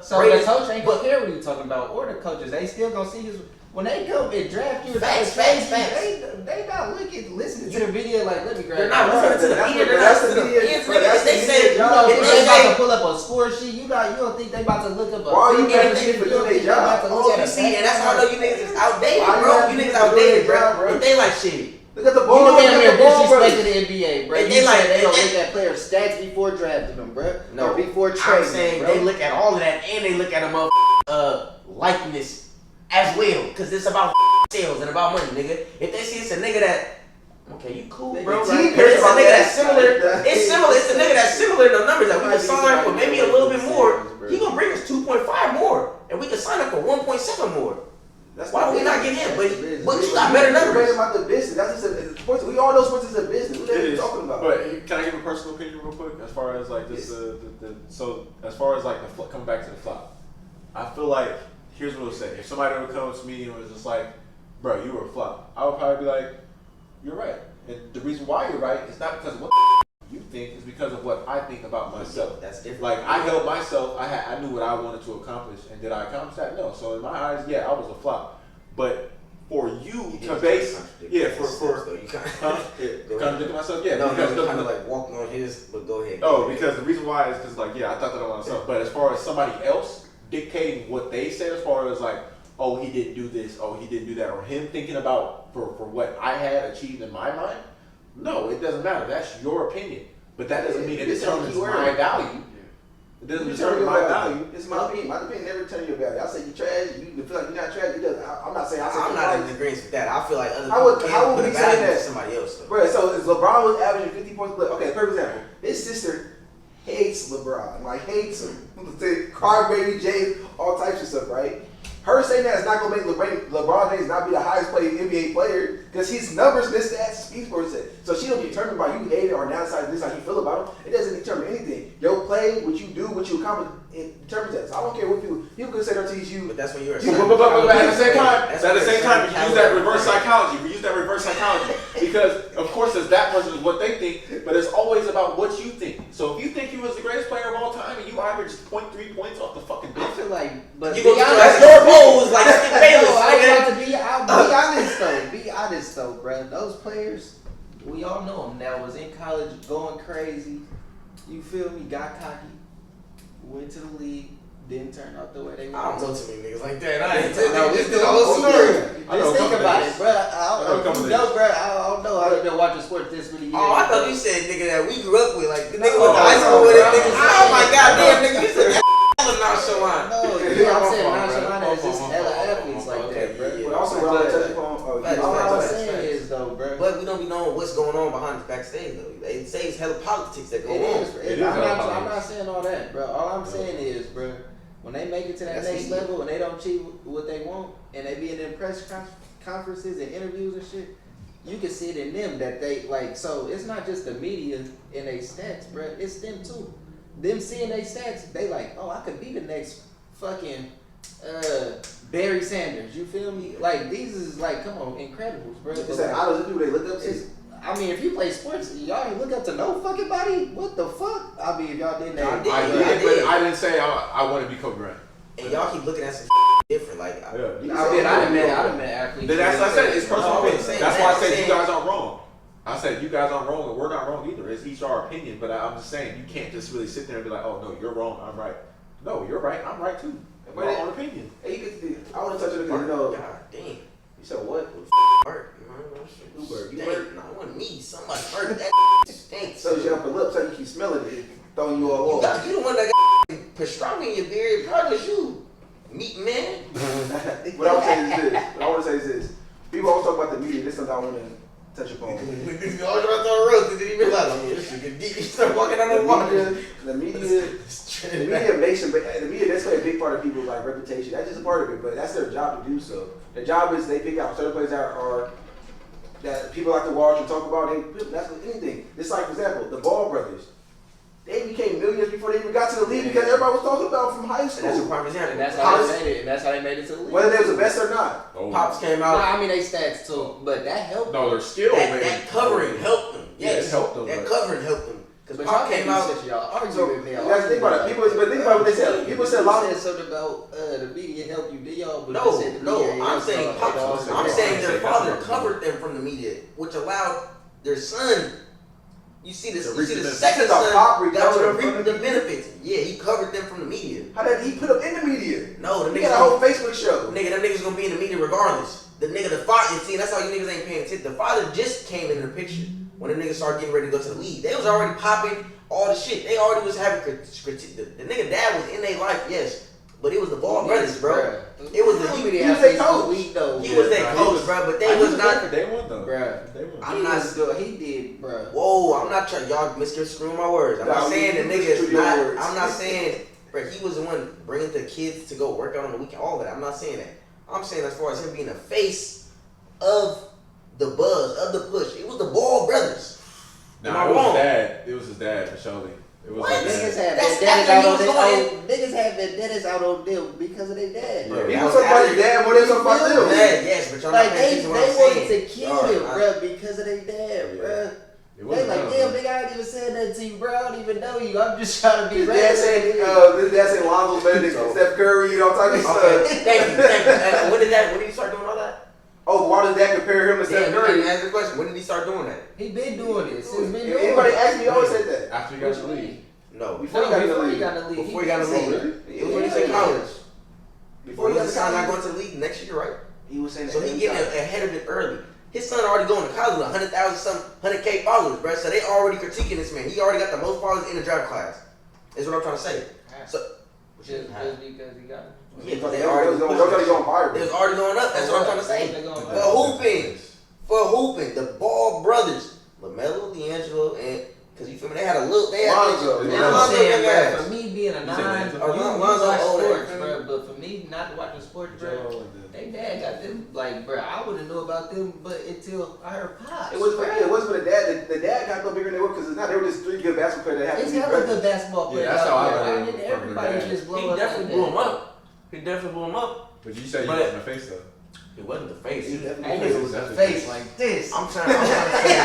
So ratings. the coach ain't gonna care what you talking about, or the coaches. They still gonna see his. When they come and draft you, facts. They not listening to the video like, let me grab. They're not listening to the media. They're not listening to the media. If they say, you know, if they about to pull up a score sheet, you don't think they about to look up a. Why are you everything for doing their job? Oh, you see, and that's how I know you niggas is outdated, bro. You niggas outdated, bro. If they like shit. Look at the ball. You damn near disrespected the NBA, bro. And you like, they don't look at players' stats before drafting them, bro. No, or before trading. I'm saying bro. they look at all of that and they look at a likeness as well, because it's about sales and about money, nigga. If they see it's a nigga that, okay, you cool, bro. But it's a nigga that's similar. It's similar. It's a nigga that's similar to the numbers that we can sign for maybe a little bit more. He gonna bring us 2.5 more, and we can sign up for 1.7 more. Why would we not get him? But you got better numbers. About the business. That's just sports. We all know sports is a business. What are you talking about? But can I give a personal opinion real quick as far as like this? So as far as like the coming back to the flop, I feel like here's what I'll say. If somebody would come to me and was just like, "Bro, you were a flop," I would probably be like, "You're right." And the reason why you're right is not because of what you think, it's because of what I think about myself. That's different. Like I held myself, I knew what I wanted to accomplish, and did I accomplish that? No. So in my eyes, yeah, I was a flop. But for you to base, contradicting myself, yeah. No, because kind of like walking on his, but go ahead. Because the reason why is because like I thought that about myself. But as far as somebody else dictating what they said, as far as like, oh, he didn't do this, oh, he didn't do that, or him thinking about for what I had achieved in my mind. No, it doesn't matter. That's your opinion. But that doesn't mean it determines my value. It doesn't determine my value. It's my opinion. My opinion never determines your value. I say you trash. You feel like you're not trash. I'm not saying. I'm not in agreement with that. I feel like other people how would we say that? Somebody else. Bro, so if LeBron was averaging 50 points, okay, perfect example. His sister hates LeBron. Like hates him. Cry baby James, all types of stuff, right? Her saying that is not gonna make LeBron James not be the highest paid NBA player because his numbers and his stats speaks for itself. So she don't be determined by you hating or downside this how you feel about him. It doesn't determine anything. Your play, what you do, what you accomplish, it determines that. So I don't care what people can say or teach you. But that's when you're. But at the same time, you use that reverse psychology. We use that reverse psychology because, of course, as that person is what they think, but it's always about what you think. So if you think he was the greatest player of all time and you averaged 0.3 points off the fucking bench, I feel like, but you that's your goals, like Skip Bayless. I'll be honest though, bro. Those players, we all know them that was in college going crazy. You feel me? Got cocky, went to the league, didn't turn out the way they wanted. I don't know too many niggas like that. This is the whole story. Just think about it, bro. I don't know. I've been watching sports this many years. Oh, I thought you said nigga that we grew up with, like the nigga went to high school with it. Oh my god, damn nigga, you said hella nonchalant. No, I'm saying nonchalant is just hella athletes like that, bro. But also, what I touch upon, all I'm saying is though, bro. But we don't be knowing what's going on behind the backstage though. They say it's hella politics that go on. I'm not saying all that, bro. All I'm saying is, bro, when they make it to that next level and they don't achieve what they want and they be in them press conferences and interviews and shit, you can see it in them that they like. So it's not just the media and they stats, bro. It's them too. Them seeing they stats, they like, oh, I could be the next fucking Barry Sanders. You feel me? Like these is like, come on, Incredibles, bro. It's like idols. People they look up to. I mean, if you play sports, y'all ain't look up to no fucking body. What the fuck? I mean, if y'all didn't. I did. I did, but I didn't say I want to be Kobe Bryant. And y'all keep looking at some different. Like, I done met athletes. Then that's what I said. It's personal No, opinion. I'm That's why I said saying- you guys aren't wrong. I said you guys aren't wrong, and we're not wrong either. It's each our opinion. But I'm just saying you can't just really sit there and be like, oh no, you're wrong, I'm right. No, you're right, I'm right too. But Our own opinion. Hey, I want to touch on it because God damn. you said what? Hurt. Who burped? You Dang, burped? no, it wasn't me. Somebody hurt that stinks. So you up the lips, so you keep smelling it, throwing you all You over. the one that got pastrami in your beard. Probably was you. Meat man. What I want to say is this. People always talk about the media. This is something I want to touch upon. You always trying to throw a roast. Did you realize? Oh, yeah, this shit get deep. You start walking down the water. The media makes them, the media, that's like a big part of people's like reputation. That's just a part of it, but that's their job to do so. Their job is they pick out certain players that people like to watch and talk about. That's with anything. It's like, for example, the Ball brothers. They became millionaires before they even got to the league because everybody was talking about them from high school. And that's a prime example. And that's how they made it. And that's how they made it to the league. Whether they was the best or not. Oh. Pops came No, out. I mean they stats too, but that helped. No, their skill, man. That covering helped them. Yeah, Yes, it helped them, That but- covering helped them. Because But Pop y'all came came out. out. Y'all argue So, with me. you guys think about it. But think about what they said. People said a lot. said something about the media helped you. Did y'all? But No, they said the no, media I'm ain't saying helped Pops. y'all. I'm Yeah, saying I their say father that's covered them from the media, which allowed their son. You see this? To You reap see the the benefits. second So son Pop got recovered to from reap the the benefits. Yeah, he covered them from the media. How did he put up in the media? No, the He niggas got a whole Facebook show. Nigga, them niggas gonna be in the media regardless. The nigga, the father, see, that's how you niggas ain't paying attention. The father just came into the picture when the niggas started getting ready to go to the league. They was already popping all the shit. They already was having critique. The nigga dad was in their life, yes, but it was the Ball brothers, bro. It was the How he many he was athletes their coach. do we know? was their Nah, he coach, was- bro. But I they was was there not. for day one though. Bruh. Day one. I'm not. He did, bruh. Whoa, I'm not trying. Y'all misconstruing my words. I'm Nah, not saying the you nigga is misconstrued your not. words. I'm not saying, bro. He was the one bringing the kids to go work out on the weekend. All of that. I'm not saying that. I'm saying as far as him being the face of the buzz of the push. It was the Ball brothers. Am I Nah, it was wrong? his dad. It was his dad for Shelly. It was What? his Niggas dad. have That's vendettas after out he on was their going own. Niggas have vendettas out on them because of their dad. Yeah. He That was was talking about after- his dad more than something about them. Yes, but y'all Like not they paying attention to what I'm wanted to saying. kill Y'all him, not- bruh, because of their dad, bruh. It They wasn't like, them, damn, bro. nigga, I ain't even said that to you, bro. I don't even know you. I'm just trying to be His dad saying Lonzo's better than Steph Curry and all type of Okay, stuff. thank you. When did he start doing all that? Oh, why does that compare him to Steph Yeah, Curry? you answer the question. When did he start doing that? He been doing this. He's been If doing anybody it. asks me, I always say that. After he got to the league. No, Before he got in the league. before he got in the said league. it. It was when he was in college. Before he got was his son not to going to the league next year, right? he was saying that. So he getting ahead of it early. His son already going to college with 100,000 some 100K followers, bro. So they already critiquing this man. He already got the most followers in the draft class. Is what I'm trying to say. So Just because he got it. yeah, They they already already going viral. It was already going up. That's what I'm trying to say. They going For hooping, the Ball brothers, LaMelo, D'Angelo, and because you feel me, they had a look. They had Lonzo. And Yeah. I'm Lonzo saying, young bro, ass. for me being a You nine, said you Lonzo. Lonzo watch older. sports, bro. But for me, not to watch the sports, bro, they dad got them. Like, bro, I wouldn't know about them, but until I heard Pops. It was for the dad. The dad got no bigger than they were because they were just three good basketball players that happened It's to be hella good brothers. basketball players. Yeah, that's how I out there. learned didn't from their everybody dad. just blow He up. definitely like blew that. him up. He definitely blew him up. But you said you But- was in the face though. It wasn't the face. He That definitely nigga was a face like this. I'm trying to say.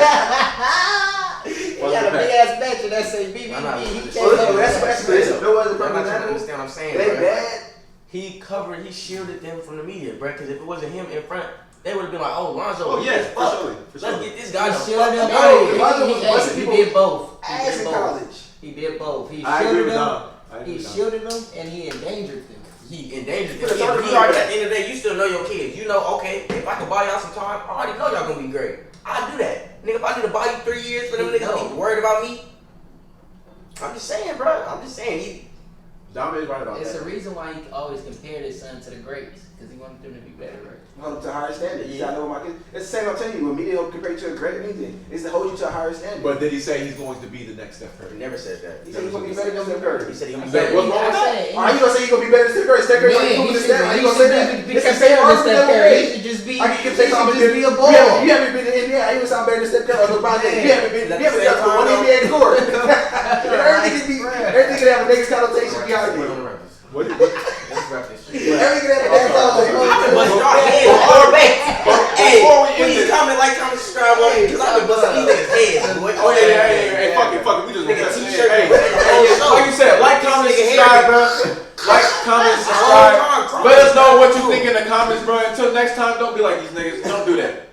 He got a big ass match and that say BBB. I'm not- He Well, can't Well, go that's no other Y'all not trying to example. understand what I'm saying, They bro. bad. He covered, he shielded them from the media, bro. Because if it wasn't him in front, they would have been like, "Oh, Lonzo, Oh, he yeah, is for fucked. sure, for Let's sure. get this guy the He fuck shielded up them. out of here." Lonzo was busting He people did both. He Ass did in both. college. He did both. He I agree shielded with them. Dom. I agree He with Dom. shielded them and he endangered them. He endangered But them. it's already He already, at the end of the day, you still know your kids. You know, okay, if I can buy y'all some time, I already know y'all gonna be great. I do that. Nigga, if I need to buy you 3 years for them He niggas to know. be worried about me, I'm just saying, bro. I'm just saying. Dom is right about It's that. the reason why he always compared his son to the greats, because he wanted them to be better, right? Hold up to a higher standard. You gotta know what my kids. It's the same. I'm telling you, when media don't compare you to a great anything, it's to hold you to a higher standard. But did he say he's going to be the next Steph He Curry? never said that. he said he's gonna be better than Steph Curry. He said he I gonna be said, better. what's wrong with that? Are you gonna say he's gonna be better than Steph Curry? Steph Curry's Man, like he proving should this that. How you gonna say that? be It's the same compared to argument Steph that Curry. we He made. should just be. I can He say should something just be a ball. You haven't been in the NBA. How you gonna sound better than Steph Curry or LeBron James? You haven't been. You haven't got to one NBA court. Everything can have a negative connotation behind it. What? Let's wrap this Everything that that's all. I've been busting y'all heads all day. Hey, please comment, subscribe on me, because I've been busting these niggas' heads, boy. Oh yeah, hey, fuck it, we just Nigga, gonna t-shirt. hey, like you said, like, comment, subscribe, bro. Like, comment, subscribe. Let us know what you think in the comments, bro. Until next time, don't be like these niggas. Don't do that.